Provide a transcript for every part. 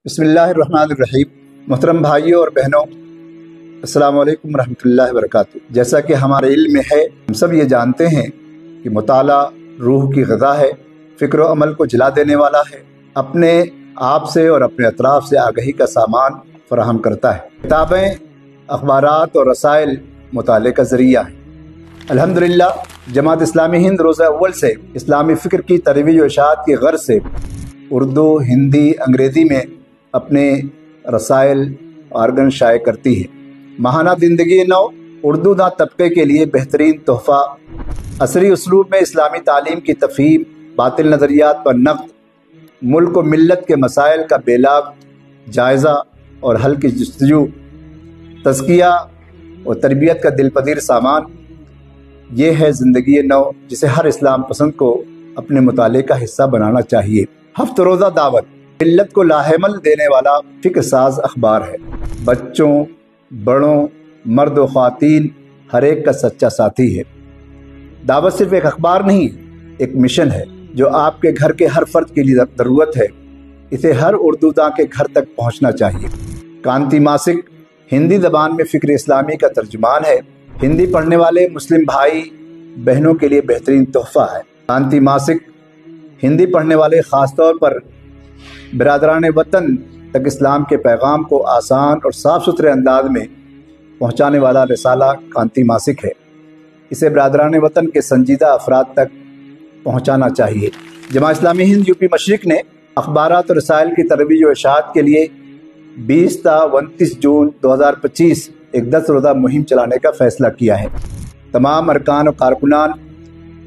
बिस्मिल्लाहिर्रहमानिर्रहीम। मोहतरम भाइयों और बहनों, अस्सलाम वालेकुम रहमतुल्लाहि व बरकातुहू। जैसा कि हमारे इल्म में है, हम सब ये जानते हैं कि मुताला रूह की ग़िज़ा है, फ़िक्र व अमल को जला देने वाला है, अपने आप से और अपने अतराफ़ से आगही का सामान फराहम करता है। किताबें, अखबारात और रसाइल मुताले का ज़रिया है। अल्हम्दुलिल्लाह जमात इस्लामी हिंद रोज़ा अव्वल से इस्लामी फ़िक्र की तरवीज व इशाअत की गर्ज़ से उर्दू, हिंदी, अंग्रेज़ी में अपने रसाइल आर्गन शाये करती है। माहाना ज़िंदगी नौ उर्दू दां तबके के लिए बेहतरीन तोहफ़ा, असरी उसलूब में इस्लामी तालीम की तफ़हीम, बातिल नज़रियात पर नक़्द, मुल्क व मिल्लत के मसाइल का बेलाग जायज़ा और हल की जस्तजू, तज़किया और तरबियत का दिलपदीर सामान, ये है ज़िंदगी नौ, जिसे हर इस्लाम पसंद को अपने मुताले का हिस्सा बनाना चाहिए। हफ्त रोज़ा दावत मिल्लत को लाहेमल देने वाला फ़िक्र साज अखबार है। बच्चों, बड़ों, मर्द व ख़वातीन हर एक का सच्चा साथी है। दावत सिर्फ एक अखबार नहीं, एक मिशन है जो आपके घर के हर फर्द के लिए ज़रूरत है। इसे हर उर्दू दां के घर तक पहुँचना चाहिए। कांति मासिक हिंदी ज़बान में फ़िक्र इस्लामी का तर्जुमान है। हिंदी पढ़ने वाले मुस्लिम भाई बहनों के लिए बेहतरीन तोहफ़ा है। कांति मासिक हिंदी पढ़ने वाले ख़ास तौर पर बिरादरान वतन तक इस्लाम के पैगाम को आसान और साफ़ सुथरे अंदाज में पहुँचाने वाला रिसाला कांति मासिक है। इसे बिरादरान वतन के संजीदा अफराद तक पहुँचाना चाहिए। जमात इस्लामी हिंद यूपी मशरिक़ ने अखबारात और रसाइल की तरवीज व इशाअत के लिए 20 ता 29 जून 2025 एक 10 रोज़ा मुहिम चलाने का फ़ैसला किया है। तमाम अरकान और कारकुनान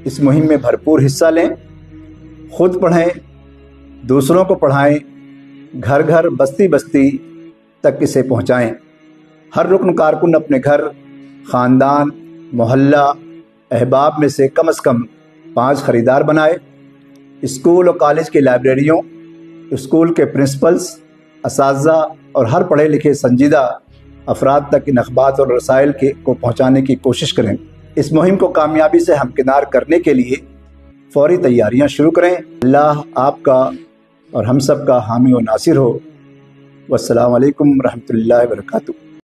इस मुहिम में भरपूर हिस्सा लें, खुद पढ़ें, दूसरों को पढ़ाएं, घर घर बस्ती बस्ती तक इसे पहुंचाएं। हर रुकन कारकुन अपने घर, ख़ानदान, मोहल्ला, अहबाब में से कम 5 ख़रीदार बनाए। स्कूल और कॉलेज की लाइब्रेरियों, स्कूल के प्रिंसिपल्स, असातिज़ा और हर पढ़े लिखे संजीदा अफराद तक इन अखबार और रसाइल को पहुँचाने की कोशिश करें। इस मुहिम को कामयाबी से हमकिनार करने के लिए फौरी तैयारियां शुरू करें। अल्लाह आपका और हम सब का हामी व नासिर हो। वस्सलाम वालेकुम रहमतुल्लाहि व बरकातुहू।